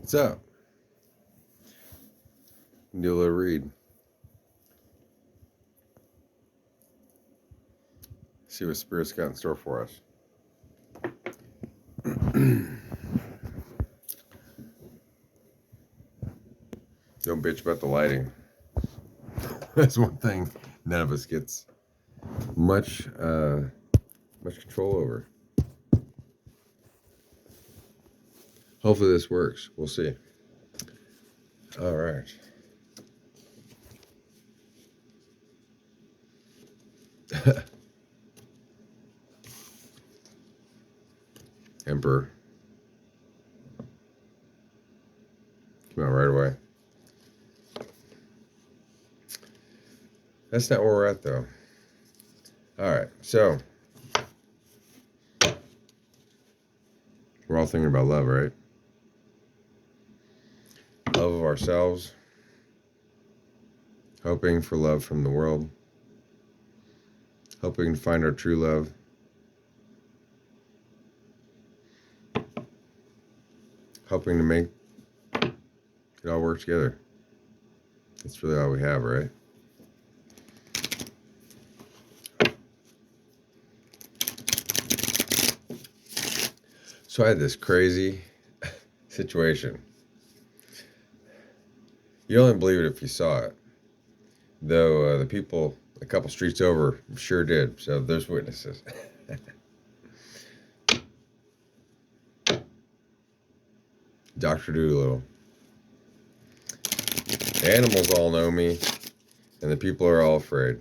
What's up? Do a little read. See what Spirit's got in store for us. Don't bitch about the lighting. That's one thing none of us gets much control over. Hopefully this works. We'll see. All right. Emperor. Come out right away. That's not where we're at, though. All right. So, we're all thinking about love, right? Love of ourselves. Hoping for love from the world. Hoping to find our true love. Hoping to make it all work together. That's really all we have, right? So I had this crazy situation. You only believe it if you saw it. Though the people a couple streets over sure did. So there's witnesses. Dr. Doolittle. The animals all know me, and the people are all afraid.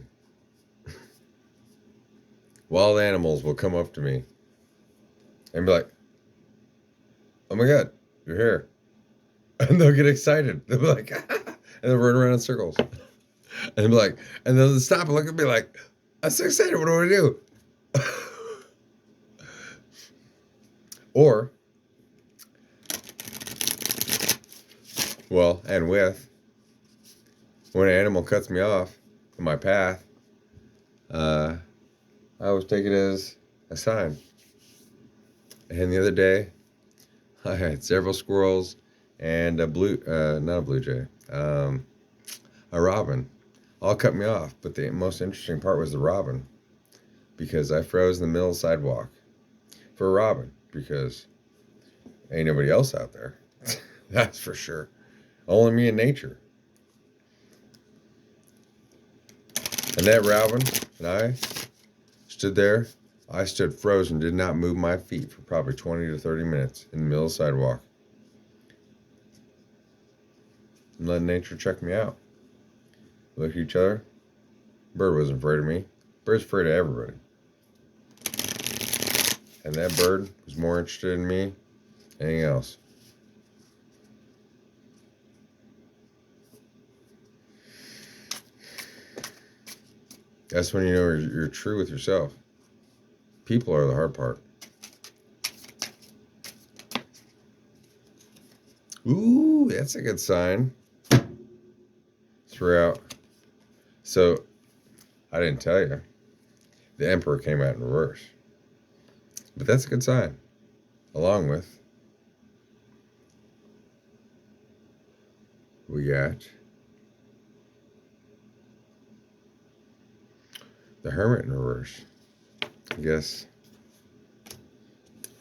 Wild animals will come up to me and be like, "Oh my God, you're here." And they'll get excited. They'll be like, and they'll run around in circles. And they'll be like, and they'll stop and look at me like, "I'm so excited, what do I do?" Or, well, and with, when an animal cuts me off in my path, I always take it as a sign. And the other day, I had several squirrels and a not a blue jay, a robin, all cut me off. But the most interesting part was the robin, because I froze in the middle of the sidewalk for a robin, because ain't nobody else out there. That's for sure. Only me and nature. And that robin and I stood there. I stood frozen, did not move my feet for probably 20 to 30 minutes in the middle of the sidewalk. And letting nature check me out. We looked at each other. Bird wasn't afraid of me. Bird's afraid of everybody. And that bird was more interested in me than anything else. That's when you know you're true with yourself. People are the hard part. Ooh, that's a good sign. Throughout. So, I didn't tell you. The Emperor came out in reverse. But that's a good sign. Along with, we got the Hermit in reverse. I guess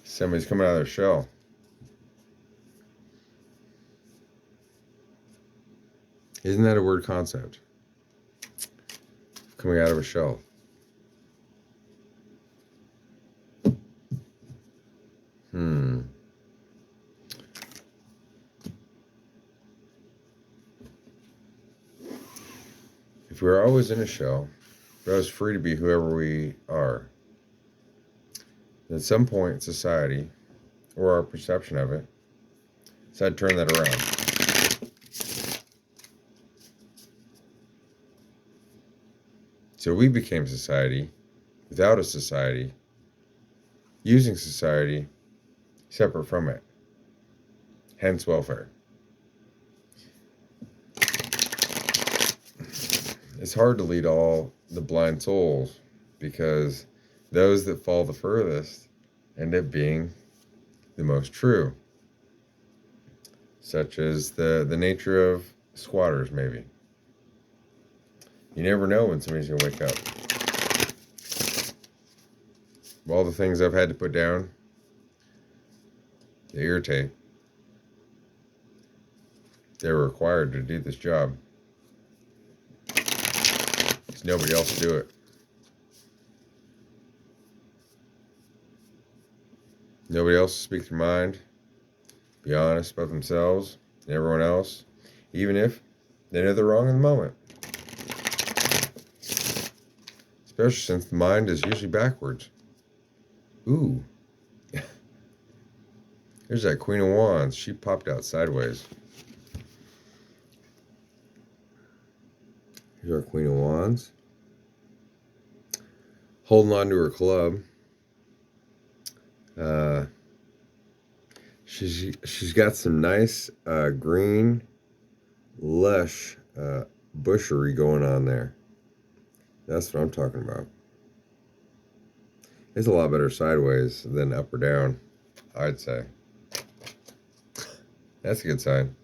somebody's coming out of their shell. Isn't that a word concept? Coming out of a shell. If we're always in a shell, we're always free to be whoever we are. At some point, society, or our perception of it, decided to turn that around. So we became society without a society, using society separate from it. Hence welfare. It's hard to lead all the blind souls, because those that fall the furthest end up being the most true. such as the nature of squatters, maybe. You never know when somebody's going to wake up. All the things I've had to put down, they irritate. They're required to do this job. There's nobody else to do it. Nobody else to speak their mind, be honest about themselves and everyone else, even if they know they're wrong in the moment. Especially since the mind is usually backwards. Ooh. There's that Queen of Wands. She popped out sideways. Here's our Queen of Wands. Holding on to her club. She's got some nice green, lush bushery going on there. That's what I'm talking about. It's a lot better sideways than up or down, I'd say. That's a good sign.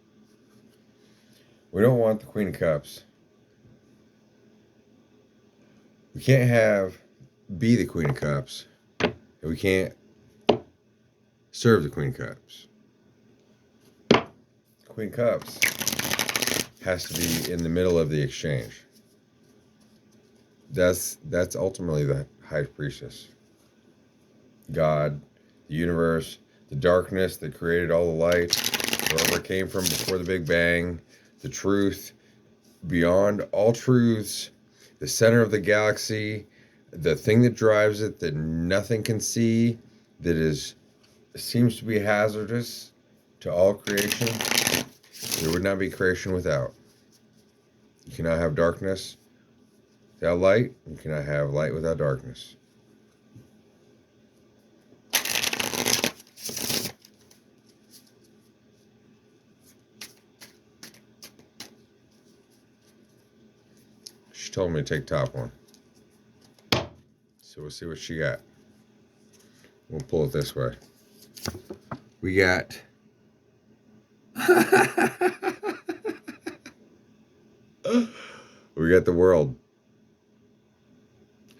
We don't want the Queen of Cups. We can't be the Queen of Cups. And we can't serve the Queen of Cups. Queen of Cups has to be in the middle of the exchange. That's ultimately the High Priestess. God, the universe, the darkness that created all the light, wherever it came from before the Big Bang, the truth, beyond all truths, the center of the galaxy, the thing that drives it that nothing can see, that seems to be hazardous to all creation. There would not be creation without. You cannot have darkness without light. You cannot have light without darkness. She told me to take top one. So we'll see what she got. We'll pull it this way. We got... we got the world.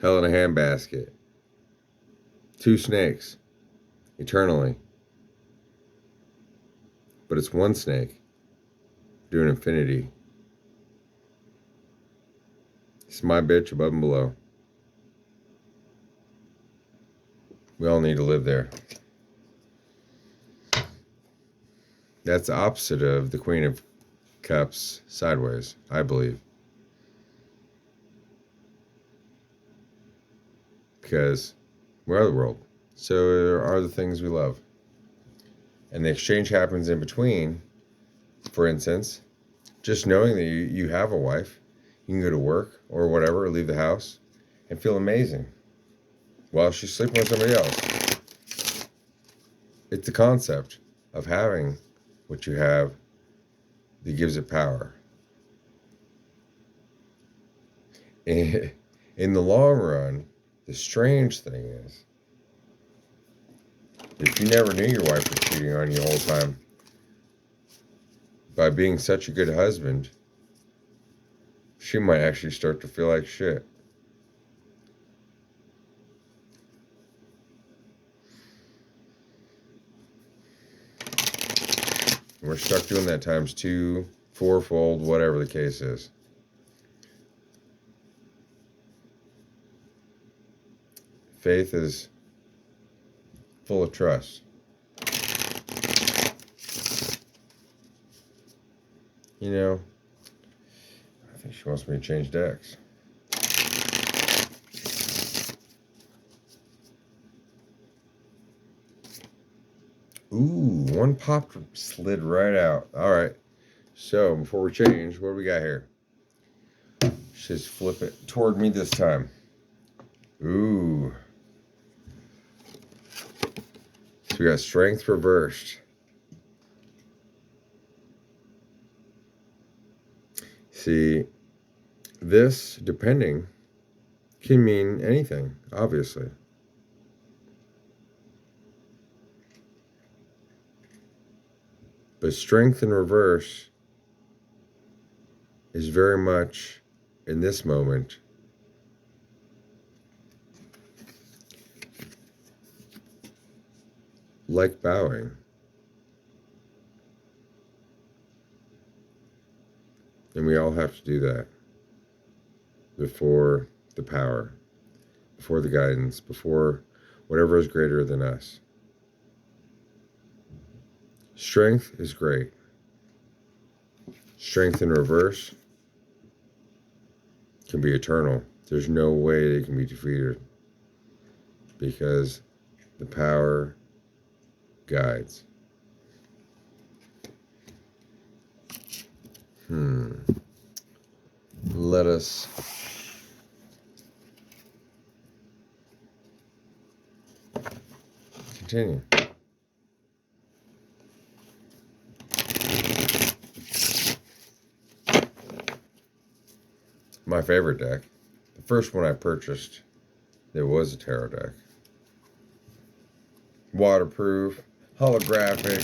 Hell in a handbasket. 2 snakes. Eternally. But it's one snake. Doing infinity. It's my bitch above and below. We all need to live there. That's the opposite of the Queen of Cups sideways, I believe. Because we're the world. So are the things we love. And the exchange happens in between. For instance, just knowing that you have a wife, you can go to work or whatever, or leave the house, and feel amazing while she's sleeping with somebody else. It's the concept of having what you have that gives it power. In the long run, the strange thing is, if you never knew your wife was cheating on you the whole time, by being such a good husband, she might actually start to feel like shit. We're stuck doing that times 2, 4-fold, whatever the case is. Faith is full of trust. You know, I think she wants me to change decks. Ooh, one popped, slid right out. All right. So before we change, what do we got here? Just flip it toward me this time. Ooh. So we got strength reversed. See, this, depending, can mean anything, obviously. But strength in reverse is very much, in this moment, like bowing. And we all have to do that before the power, before the guidance, before whatever is greater than us. Strength is great. Strength in reverse can be eternal. There's no way they can be defeated because the power guides. Let us continue. My favorite deck. The first one I purchased, there was a tarot deck. Waterproof, holographic,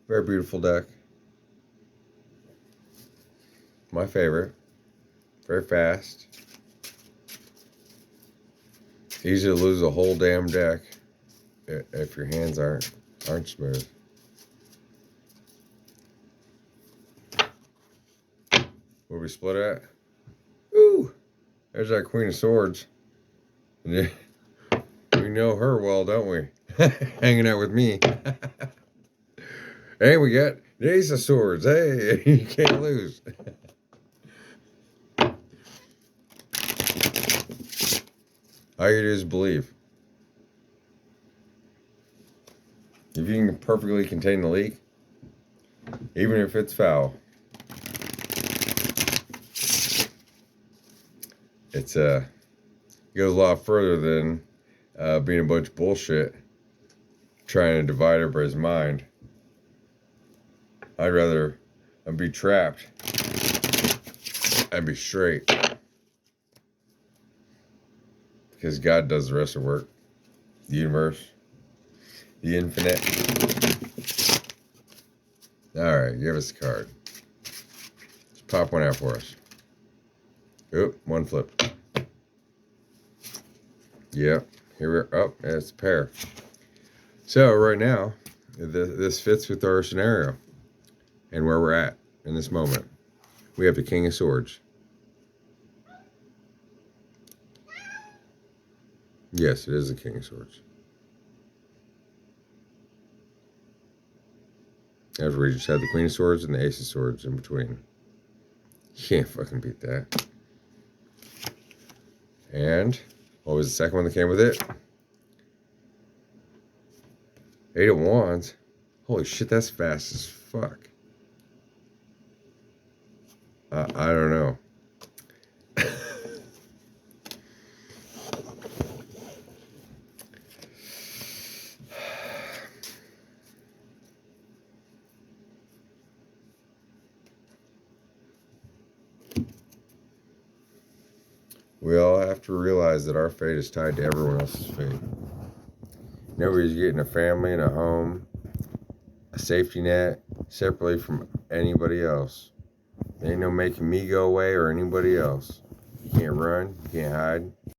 very beautiful deck. My favorite. Very fast. Easy to lose a whole damn deck if your hands aren't smooth. Where we split at? Ooh, there's that Queen of Swords. We know her well, don't we? Hanging out with me. Hey, we got the Ace of Swords. Hey, you can't lose. All you do is believe. If you can perfectly contain the leak, even if it's foul, it goes a lot further than being a bunch of bullshit trying to divide everybody's mind. I'd rather be trapped and be straight, because God does the rest of the work. The universe, the infinite. All right, give us a card. Just pop one out for us. Oop, one flip. Yep, here we're up. Oh, it's a pair. So right now, this fits with our scenario and where we're at in this moment. We have the King of Swords. Yes, it is the King of Swords. As we just had the Queen of Swords and the Ace of Swords in between. You can't fucking beat that. And what was the second one that came with it? Eight of Wands. Holy shit, that's fast as fuck. I don't know. We all have to realize that our fate is tied to everyone else's fate. Nobody's getting a family and a home, a safety net, separately from anybody else. There ain't no making me go away or anybody else. You can't run, you can't hide.